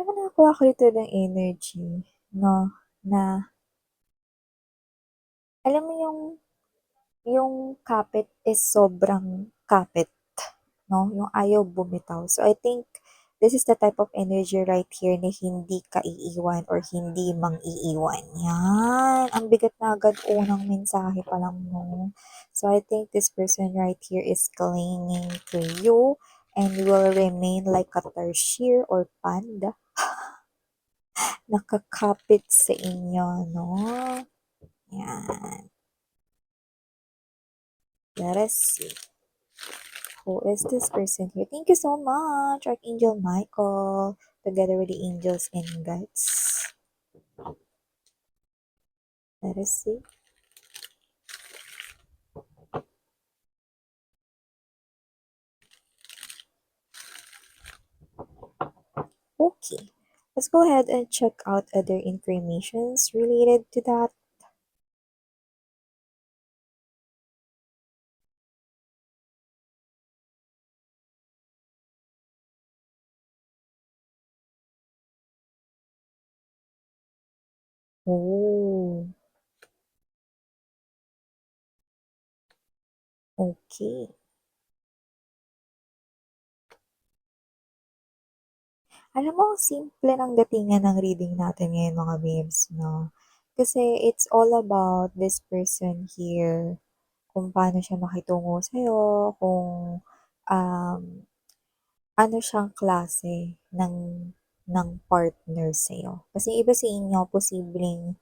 mo nakakuha ko dito ng energy, 'no, na alam mo yung kapit is sobrang kapit, 'no, yung ayaw bumitaw. So, I think this is the type of energy right here na hindi ka iiwan or hindi mang-iiwan. Yan, ang bigat na agad unang mensahe pa lang 'no. So, I think this person right here is clinging to you and will remain like a tarsier or panda nakakapit sa inyo 'no. Yan, let us see. Who is this person here? Thank you so much, Archangel Michael, together with the angels and guides. Let us see. Okay, let's go ahead and check out other informations related to that. Oh, okay. Alam mo, simple ng datingan ng reading natin ngayon mga babes, no? Kasi it's all about this person here, kung paano siya makitungo sa'yo, kung um, ano siyang klase ng partner sa'yo. Kasi iba sa inyo, posibleng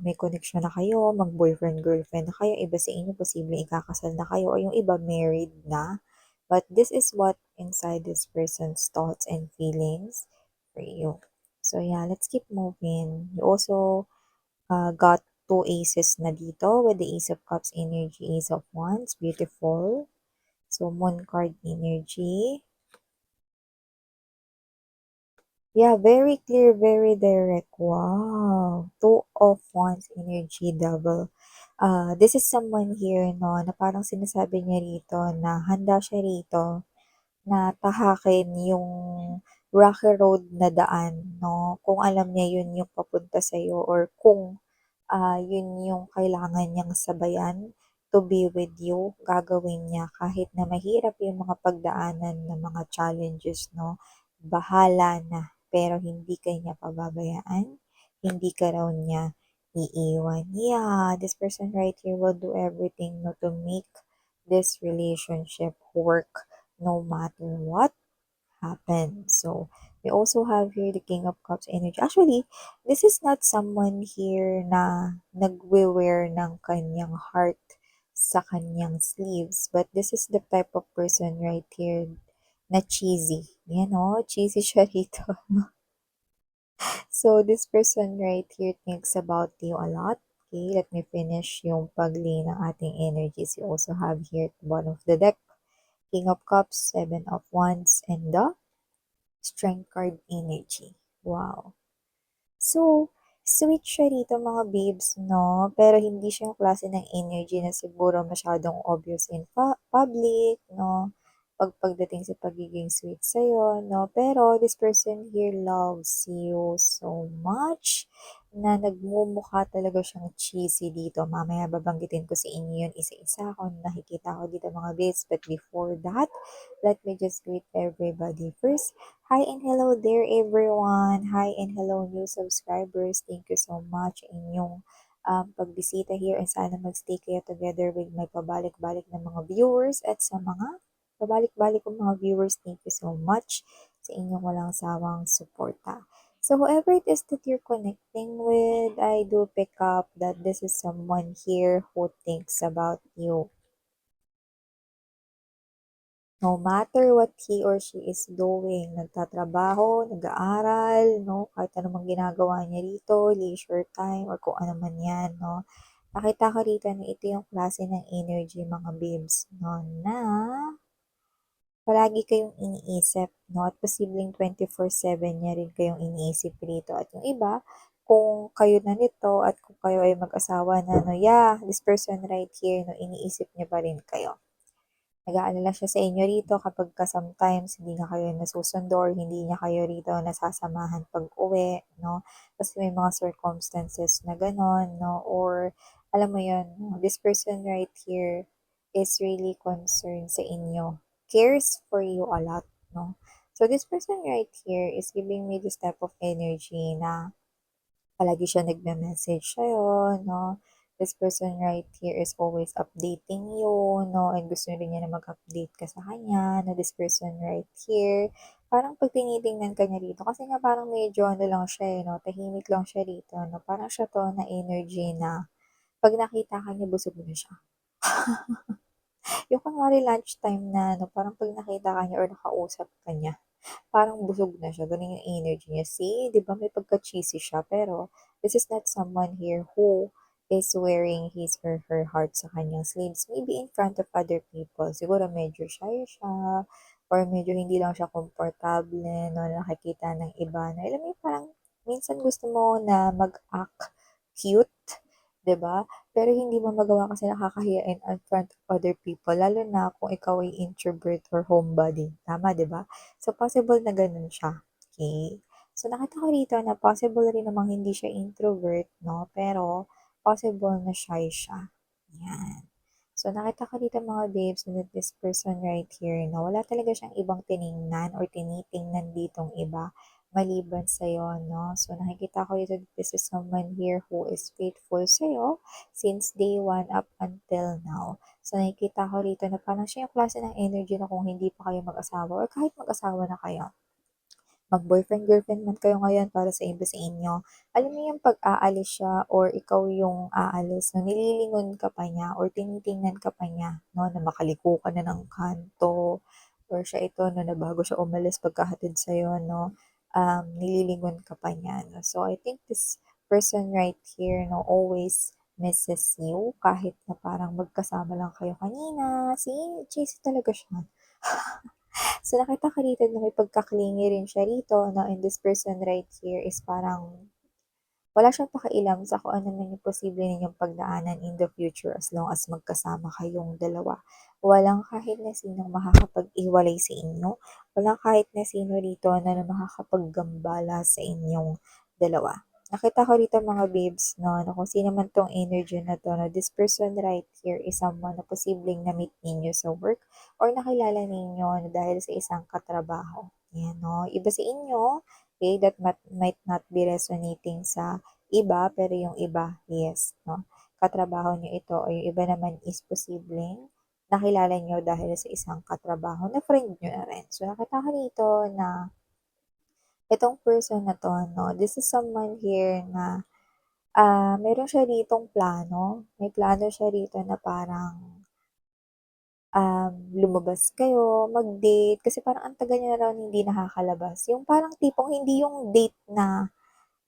may connection na kayo, mag-boyfriend-girlfriend na kayo. Iba sa inyo, posibleng ikakasal na kayo, or yung iba married na. But this is what inside this person's thoughts and feelings for you. So yeah, let's keep moving. You also got two aces na dito with the Ace of Cups energy, Ace of Wands. Beautiful. So Moon card energy. Yeah, very clear, very direct. Wow. Two of Wands energy double. This is someone here, no, na parang sinasabi niya rito na handa siya rito na tahakin yung rocky road na daan, no? Kung alam niya yun yung papunta sa'yo or kung yun yung kailangan niyang sabayan to be with you, gagawin niya kahit na mahirap yung mga pagdaanan ng mga challenges, no? Bahala na, pero hindi ka niya pababayaan, hindi ka raw niya iiwan. Yeah, this person right here will do everything, no, to make this relationship work no matter what happen. So, we also have here the King of Cups energy. Actually, this is not someone here na nagwe-wear ng kanyang heart sa kanyang sleeves. But this is the type of person right here na cheesy. Yan o, cheesy siya rito. So, this person right here thinks about you a lot. Okay, let me finish yung pag-lay ng ating energies. You also have here at the bottom of the deck, King of Cups, Seven of Wands, and the Strength card energy. Wow. So, sweet siya dito mga babes, no? Pero hindi siya yung klase ng energy na siguro masyadong obvious in public, no? Pagdating sa pagiging sweet sa'yo, no? Pero this person here loves you so much na nagmumukha talaga siyang cheesy dito. Mamaya babanggitin ko sa inyo yun isa-isa kung nakikita ko dito mga babes. But before that, let me just greet everybody first. Hi and hello there everyone. Hi and hello new subscribers. Thank you so much inyong pagbisita here and sana magstay kayo together with my pabalik-balik na mga viewers at sa mga pabalik-balik kong mga viewers. Thank you so much sa inyong walang sawang suporta. So whoever it is that you're connecting with, I do pick up that this is someone here who thinks about you. No matter what he or she is doing, nagtatrabaho, nag-aaral, no, kahit ano mang ginagawa niya rito, leisure time, or kung ano man yan, no. Nakita ko rito na ito yung klase ng energy, mga babes, no, na palagi kayong iniisip, no, at posibleng 24/7 niya rin kayong iniisip rito. At yung iba, kung kayo na nito at kung kayo ay mag-asawa na, no, yeah, this person right here, no, iniisip niya pa rin kayo. Nag-aalala siya sa inyo rito kapagka sometimes hindi nga kayo nasusundo or hindi niya kayo rito nasasamahan pag-uwi, 'no? Kasi may mga circumstances na gano'n, 'no? Or alam mo 'yun, this person right here is really concerned sa inyo, cares for you a lot, 'no? So this person right here is giving me this type of energy na palagi siya nagme-message sa'yo, 'no? This person right here is always updating you, 'no? And gusto rin niya na mag-update ka sa kanya, na this person right here, parang 'pag tinitingnan ka niya rito, kasi nga parang medyo ano lang siya, eh, 'no, tahimik lang siya rito, 'no? Parang siya 'to na energy na 'pag nakita ka niya busog na siya. Yung kunwari lunchtime na ano, parang 'pag nakita ka niya or nakausap ka niya, parang busog na siya, gano'n yung energy niya. See, 'di ba may pagka-cheesy siya, pero this is not someone here who is wearing his or her heart sa kanyang sleeves. Maybe in front of other people, siguro medyo shy siya or medyo hindi lang siya komportable 'no, nakikita ng iba na alam mo yung parang minsan gusto mo na mag-act cute, 'di ba? Pero hindi mo magawa kasi nakakahiya in front of other people, lalo na kung ikaw ay introvert or homebody, tama, 'di ba? So, possible na gano'n siya, okay. So, nakita ko rito na possible rin namang hindi siya introvert 'no, pero possible na shy siya, 'yan. So, nakita ko dito mga babes na this person right here na wala talaga siyang ibang tiningnan or tinitingnan ditong iba maliban sa'yo 'no. So, nakikita ko dito that this is someone here who is faithful sa'yo since day one up until now. So, nakikita ko rito na parang siya yung klase ng energy na kung hindi pa kayo mag-asawa or kahit mag-asawa na kayo, mag-boyfriend, girlfriend man kayo ngayon para sa iba sa inyo, alam mo yung pag-aalis siya or ikaw yung aalis 'no, nililingon ka pa niya or tinitingnan ka pa niya 'no, na makaliko ka na ng kanto or siya ito 'no, na bago siya umalis pagkahatid sa'yo 'no, nililingon ka pa niya 'no. So, I think this person right here 'no, always misses you kahit na parang magkasama lang kayo kanina, see, cheesy talaga siya. So, nakita ko dito na may pagka-clingy rin siya rito 'no, and this person right here is parang wala siyang pakialam sa kung ano man yung posible ninyong pagdaanan in the future as long as magkasama kayong dalawa. Walang kahit na sinong makakapag-iwalay sa inyo, walang kahit na sino rito na makakapaggambala sa inyong dalawa. Nakita ko rito mga babes 'no, na kung sino man 'tong energy na 'to 'no, this person right here is someone na posibleng na-meet ninyo sa work or nakilala ninyo na dahil sa isang katrabaho. 'Yan 'no, iba sa inyo, okay, that might not be resonating sa iba, pero yung iba, yes, 'no. Katrabaho niyo ito o yung iba naman is posibleng nakilala niyo dahil sa isang katrabaho na friend niyo na rin. So, nakita ko dito na itong person na 'to 'no, this is someone here na, meron siya ditong plano. May plano siya rito na parang, lumabas kayo, mag-date, kasi parang ang tagal niyo na raw hindi nakakalabas. Yung parang tipong hindi yung date na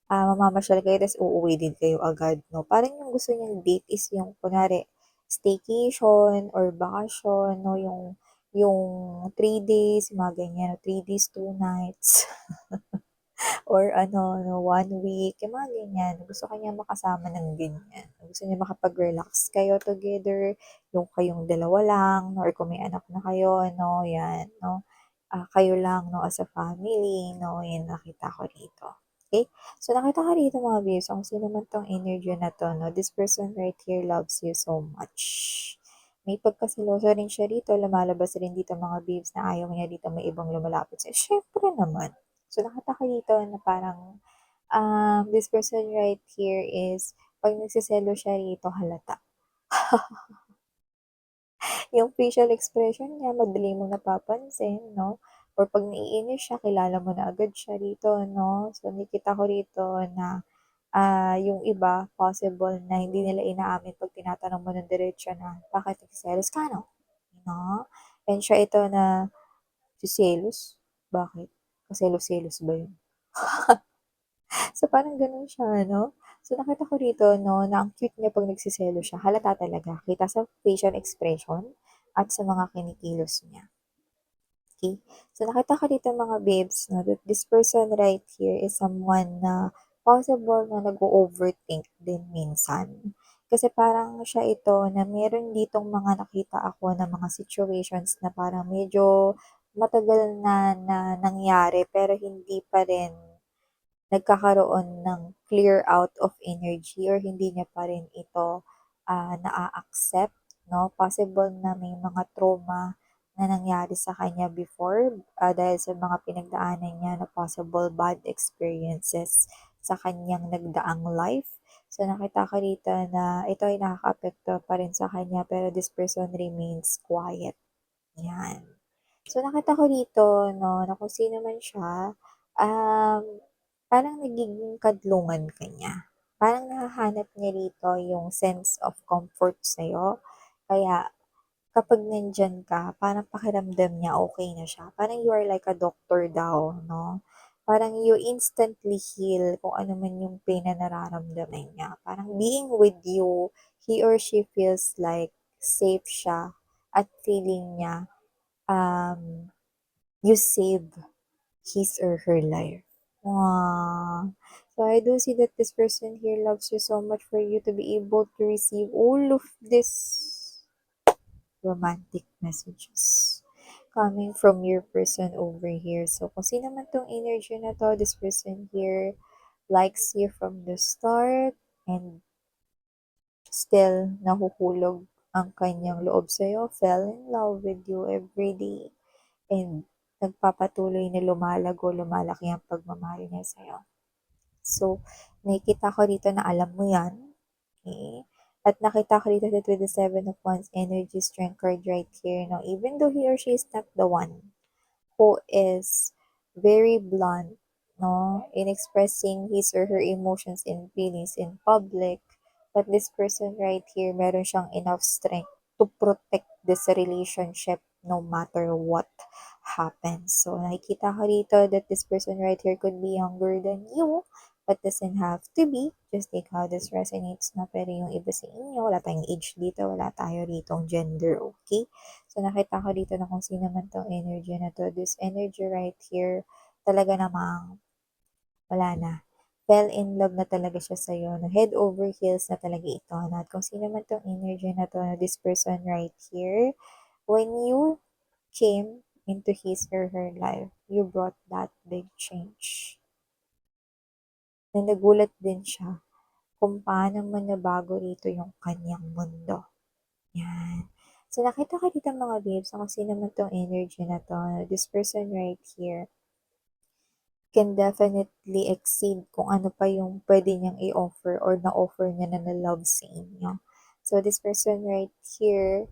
mamamasyal kayo ta's uuwi din kayo agad 'no. Parang yung gusto niyang date is yung kunwari staycation or bakasyon 'no, yung 3 days, mga ganyan, 3 days, 2 nights or ano 'no, 1 week, yung mga ganyan. Gusto ka niya makasama ng ganyan. Gusto niya makapag-relax kayo together, yung kayong dalawa lang 'no, or kung may anak na kayo 'no, 'yan 'no. Kayo lang 'no, as a family 'no, 'yan nakita ko rito. Okay. So, nakita ko rito mga babes, kung sino man 'tong energy na 'to 'no, this person right here loves you so much. May pagkaseloso rin siya rito, lumalabas rin dito mga babes na ayaw niya dito may ibang lumalapit sa'yo, siyempre naman. So, nakita ko dito na parang, this person right here is 'pag nagseselos siya rito halata. Yung facial expression niya madali mong napapansin 'no, or 'pag naiinis siya kilala mo na agad siya rito 'no. So, nakikita ko rito na, yung iba possible na hindi nila inaamin 'pag tinatanong mo ng diretso na, "Bakit nagseselos ka 'no?" 'No, and siya ito na seselos? Bakit? Kaselos-selos ba yun? So, parang gano'n siya 'no. So, nakita ko rito 'no, na ang cute niya 'pag nagseselos siya, halata talaga. Kita sa facial expression at sa mga kinikilos niya, okey. So, nakita ko dito mga babes 'no, that this person right here is someone na possible na nag-o-overthink din minsan. Kasi parang siya ito na meron ditong mga nakita ako na mga situations na parang medyo matagal na nangyari pero hindi pa rin nagkakaroon ng clear out of energy or hindi niya pa rin ito naa-accept, 'no? Possible na may mga trauma na nangyari sa kanya before dahil sa mga pinagdaanan niya na possible bad experiences sa kanyang nagdaang life. So nakita ko dito na ito ay nakakaapekto pa rin sa kanya pero this person remains quiet. Yan. So, nakita ko dito 'no, na kung sino man siya, um, parang nagiging kadlungan ka niya. Parang nahahanap niya dito yung sense of comfort sa'yo. Kaya kapag nandiyan ka, parang pakiramdam niya okey na siya. Parang you are like a doctor daw 'no. Parang you instantly heal kung ano man yung pain na nararamdaman niya. Parang being with you, he or she feels like safe siya at feeling niya um, you save his or her life. Wow. So I do see that this person here loves you so much for you to be able to receive all of this romantic messages coming from your person over here. So kung sino man tong energy na to, this person here likes you from the start and still nahuhulog ang kanyang loob sa'yo, fell in love with you every day. And nagpapatuloy na lumalago, lumalaki ang pagmamahal niya sa'yo. So, nakikita ko dito na alam mo yan. Okay? At nakita ko dito that with the Seven of Wands energy strength card right here, no? Even though he or she is not the one who is very blunt, no, in expressing his or her emotions and feelings in public. But this person right here, meron siyang enough strength to protect this relationship no matter what happens. So, nakikita ko dito that this person right here could be younger than you, but doesn't have to be. Just take how this resonates na. Pero yung iba sa inyo, wala tayong age dito, wala tayo ditong gender, okay? So, nakita ko dito na kung sino man tong energy na to. This energy right here, talaga namang wala na. Fell in love na talaga siya sa'yo. No? Head over heels na talaga ito. No? At kung sino man tong energy na to, no? This person right here, when you came into his or her life, you brought that big change. Na nagulat din siya kung paano mo nabago rito yung kanyang mundo. Yan. So, nakita ko dito mga babes, kung sino man tong energy na to, this person right here can definitely exceed kung ano pa yung pwede niyang i-offer or na-offer niya na na-love sa inyo. So, this person right here,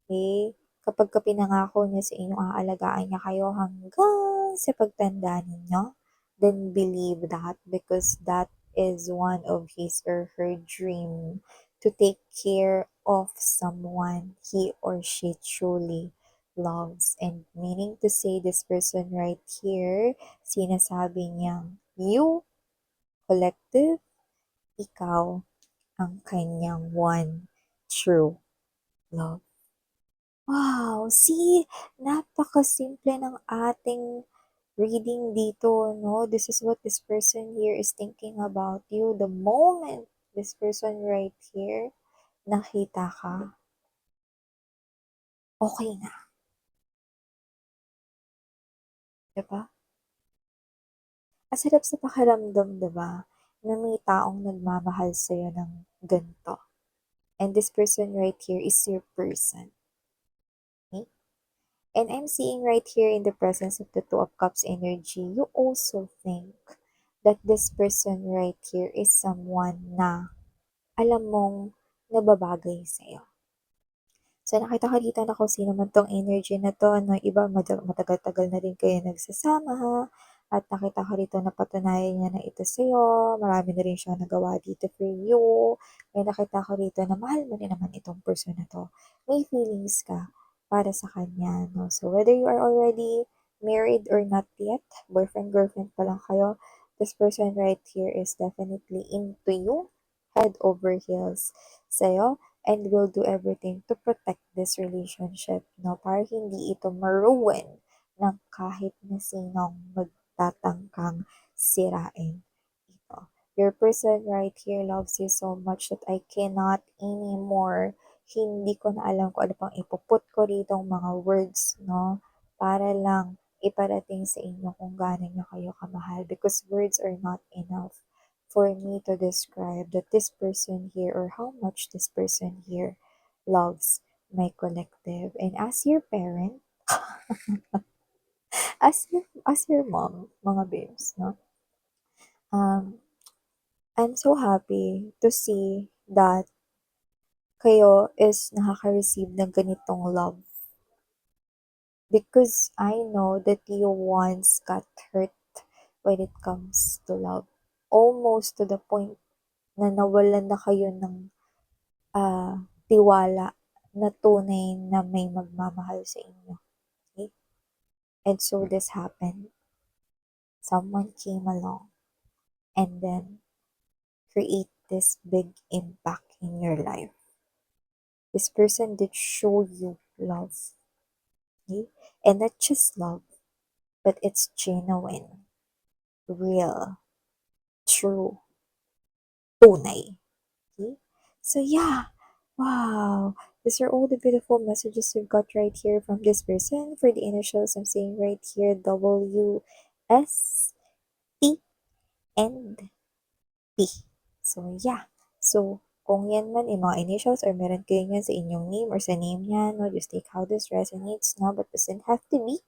okay, kapag ka pinangako niya sa inyo, aalagaan niya kayo hanggang sa pagtanda ninyo, then believe that because that is one of his or her dream to take care of someone he or she truly loves. And meaning to say, this person right here, sinasabi niyang, you, collective, ikaw, ang kanyang one true love. Wow! See, napakasimple ng ating reading dito, no? This is what this person here is thinking about you. The moment this person right here, nakita ka, okay na. Diba? Ang sarap sa pakiramdam, diba? Na may taong nagmamahal sa'yo ng ganito. And this person right here is your person. Okay? And I'm seeing right here in the presence of the Two of Cups energy, you also think that this person right here is someone na alam mong nababagay sa'yo. So, nakita ko dito na kung sino man tong energy na to, no, iba matagal-tagal na rin kayo nagsasama, ha? At nakita ko dito na patunayan niya na ito sa'yo, marami na rin siya nagawa dito for you. May nakita ko dito na mahal mo rin naman itong person na to. May feelings ka para sa kanya, no? So, whether you are already married or not yet, boyfriend-girlfriend pa lang kayo, this person right here is definitely into you, head over heels sa'yo, and will do everything to protect this relationship, no? Para hindi ito maruin ng kahit na sinong magtatangkang sirain ito. Your person right here loves you so much that I cannot anymore. Hindi ko na alam kung ano pang ipuput ko dito mga words, no? Para lang iparating sa inyo kung gaano nyo kayo kamahal because words are not enough for me to describe that this person here or how much this person here loves my collective. And as your parent, as your mom, mga babes, no? Um, I'm so happy to see that kayo is nakaka-receive ng ganitong love. Because I know that you once got hurt when it comes to love. Almost to the point na nawalan na kayo ng tiwala na tunay na may magmamahal sa inyo. Okay? And so this happened. Someone came along and then create this big impact in your life. This person did show you love. Okay? And not just love, but it's genuine, real, true, tunay. Okay? So yeah, wow. These are all the beautiful messages we've got right here from this person. For the initials, I'm saying right here WSTNP. So yeah. So kung yan man yung mga initials or meron kayo yan sa inyong name or sa name niya, no, just take how this resonates, no, but doesn't have to be.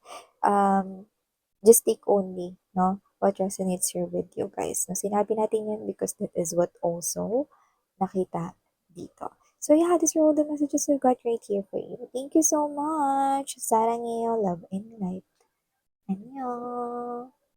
Just take only, no, what resonates here with you guys. No, sinabi natin yan because that is what also nakita dito. So yeah, these are all the messages we've got right here for you. Thank you so much. Saranghaeyo, love and light. Annyeong.